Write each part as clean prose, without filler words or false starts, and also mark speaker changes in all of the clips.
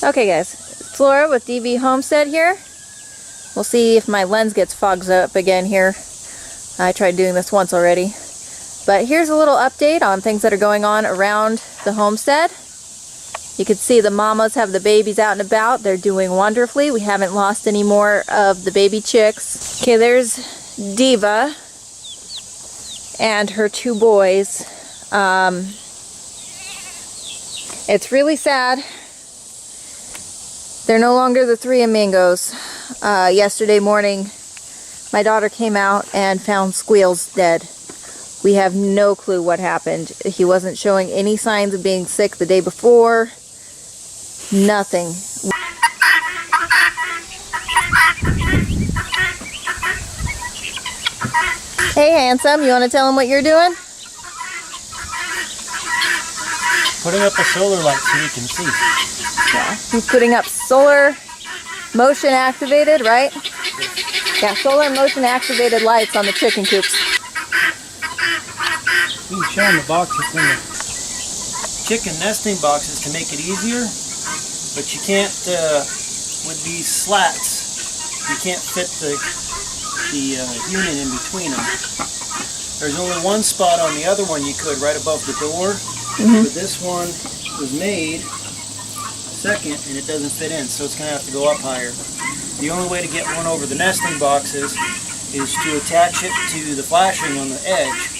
Speaker 1: Okay guys, it's Laura with DV Homestead here. We'll see if my lens gets fogged up again here. I tried doing this once already. But here's a little update on things that are going on around the homestead. You can see the mamas have the babies out and about. They're doing wonderfully. We haven't lost any more of the baby chicks. Okay, there's Diva and her two boys. It's really sad. They're no longer the three amigos. Yesterday morning, my daughter came out and found Squeals dead. We have no clue what happened. He wasn't showing any signs of being sick the day before. Nothing. Hey, handsome, you want to tell him what you're doing?
Speaker 2: Putting up a solar light so you can see.
Speaker 1: Yeah, he's putting up solar motion activated, right? Yeah, solar motion activated lights on the chicken coops.
Speaker 2: You can show them the boxes in the chicken nesting boxes to make it easier, but you can't, with these slats, you can't fit the unit in between them. There's only one spot on the other one you could, right above the door, but this one was made second and it doesn't fit in, so it's going to have to go up higher. The only way to get one over the nesting boxes is to attach it to the flashing on the edge,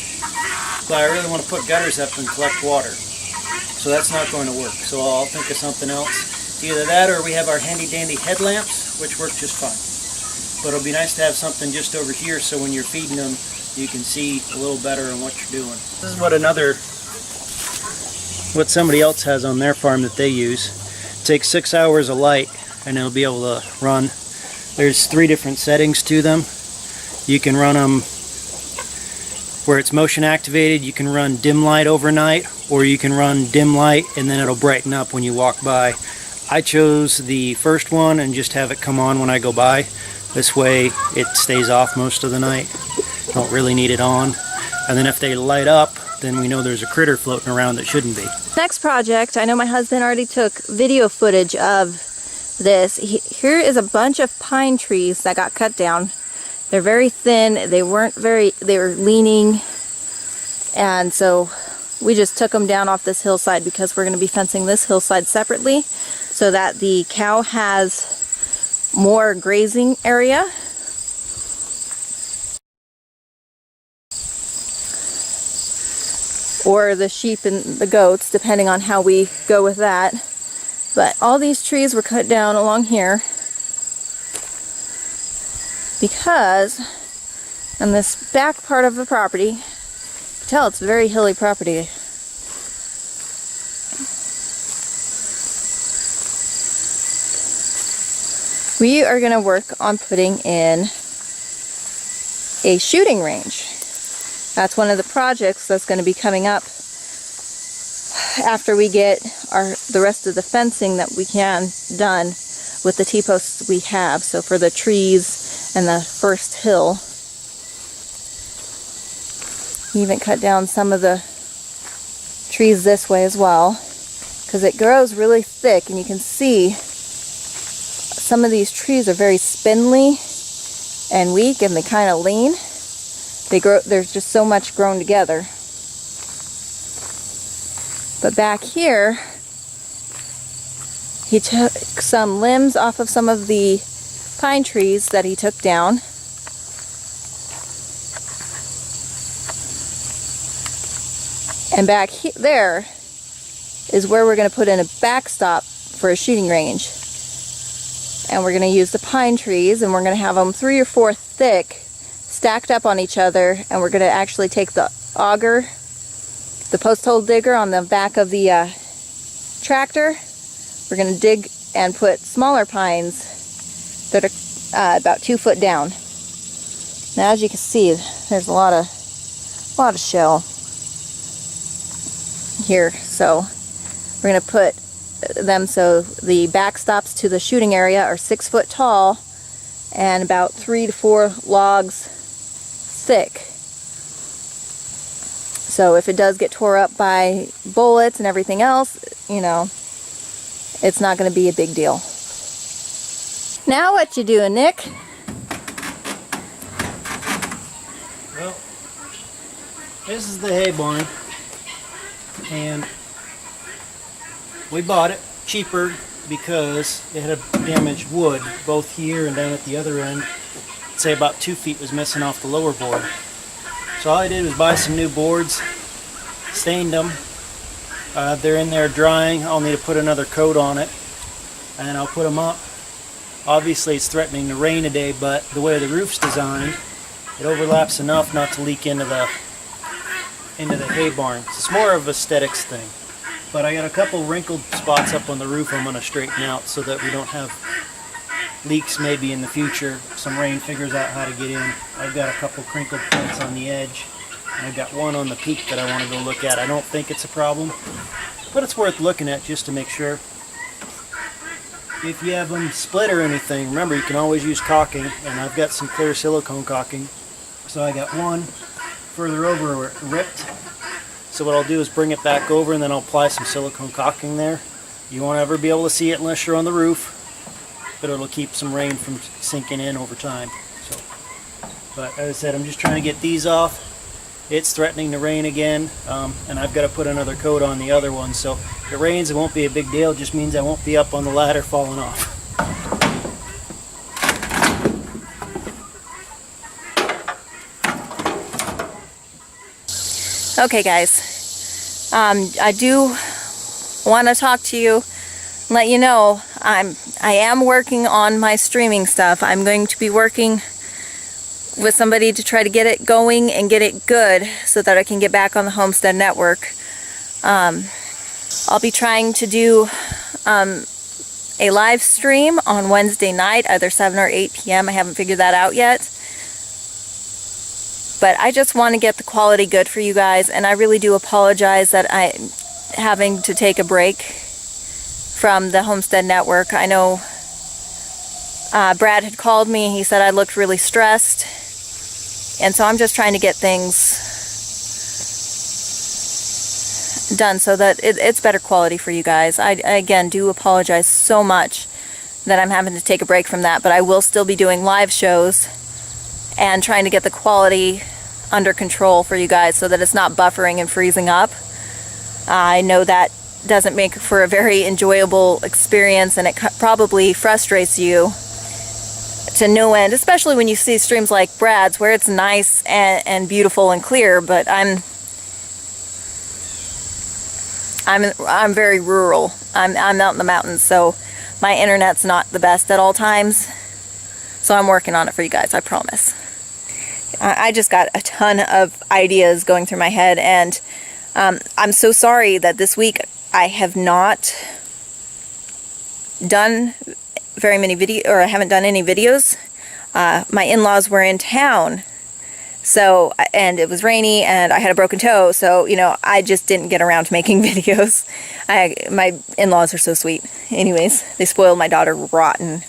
Speaker 2: but I really want to put gutters up and collect water, so that's not going to work. So I'll think of something else. Either that or we have our handy dandy headlamps, which work just fine. But it'll be nice to have something just over here so when you're feeding them you can see a little better on what you're doing. This is what somebody else has on their farm that they use. It takes 6 hours of light and it'll be able to run. There's 3 different settings to them. You can run them where it's motion activated. You can run dim light overnight, or you can run dim light and then it'll brighten up when you walk by. I chose the first one and just have it come on when I go by. This way it stays off most of the night. Don't really need it on. And then if they light up, then we know there's a critter floating around that shouldn't be.
Speaker 1: Next project, I know my husband already took video footage of this. Here is a bunch of pine trees that got cut down. They're very thin, they were leaning, and so we just took them down off this hillside because we're going to be fencing this hillside separately so that the cow has more grazing area. Or the sheep and the goats, depending on how we go with that. But all these trees were cut down along here because on this back part of the property, you can tell it's a very hilly property. We are going to work on putting in a shooting range. That's one of the projects that's going to be coming up after we get the rest of the fencing that we can done with the T-posts we have. So for the trees and the first hill. We even cut down some of the trees this way as well because it grows really thick, and you can see some of these trees are very spindly and weak and they kind of lean. There's just so much grown together. But back here, he took some limbs off of some of the pine trees that he took down. And back there is where we're going to put in a backstop for a shooting range. And we're going to use the pine trees, and we're going to have them 3 or 4 thick, stacked up on each other, and we're going to actually take the auger, the post hole digger on the back of the tractor. We're going to dig and put smaller pines that are about 2 foot down. Now, as you can see, there's a lot of shell here, so we're going to put them so the backstops to the shooting area are 6 foot tall and about 3 to 4 logs thick. So if it does get tore up by bullets and everything else, you know, it's not going to be a big deal. Now what you doing, Nick?
Speaker 2: Well, this is the hay barn, and we bought it cheaper because it had damaged wood both here and down at the other end. I'd say about 2 feet was missing off the lower board. So all I did was buy some new boards, stained them. They're in there drying. I'll need to put another coat on it, and I'll put them up. Obviously it's threatening to rain today, but the way the roof's designed, it overlaps enough not to leak into the hay barn. So it's more of an aesthetics thing. But I got a couple wrinkled spots up on the roof I'm going to straighten out so that we don't have leaks maybe in the future. If some rain figures out how to get in. I've got a couple crinkled points on the edge. And I've got one on the peak that I want to go look at. I don't think it's a problem, but it's worth looking at just to make sure. If you have them split or anything, remember you can always use caulking, and I've got some clear silicone caulking. So I got one further over where it ripped. So what I'll do is bring it back over and then I'll apply some silicone caulking there. You won't ever be able to see it unless you're on the roof, but it'll keep some rain from sinking in over time. So, but as I said, I'm just trying to get these off. It's threatening to rain again, and I've got to put another coat on the other one. So if it rains, it won't be a big deal. It just means I won't be up on the ladder falling off.
Speaker 1: Okay guys, I do want to talk to you, let you know I am working on my streaming stuff. I'm going to be working with somebody to try to get it going and get it good so that I can get back on the Homestead network. I'll be trying to do a live stream on Wednesday night, either 7 or 8 p.m. I haven't figured that out yet. But I just want to get the quality good for you guys, and I really do apologize that I'm having to take a break from the Homestead network. I know Brad had called me. He said I looked really stressed, and so I'm just trying to get things done so that it's better quality for you guys. I again do apologize so much that I'm having to take a break from that, but I will still be doing live shows and trying to get the quality under control for you guys so that it's not buffering and freezing up. I know that doesn't make for a very enjoyable experience, and it probably frustrates you to no end, especially when you see streams like Brad's where it's nice and beautiful and clear, but I'm very rural. I'm out in the mountains, so my internet's not the best at all times. So I'm working on it for you guys, I promise. I just got a ton of ideas going through my head, and I'm so sorry that this week I have not done very many videos, or I haven't done any videos. My in-laws were in town, so, and it was rainy, and I had a broken toe, so, you know, I just didn't get around to making videos. My in-laws are so sweet. Anyways, they spoiled my daughter rotten.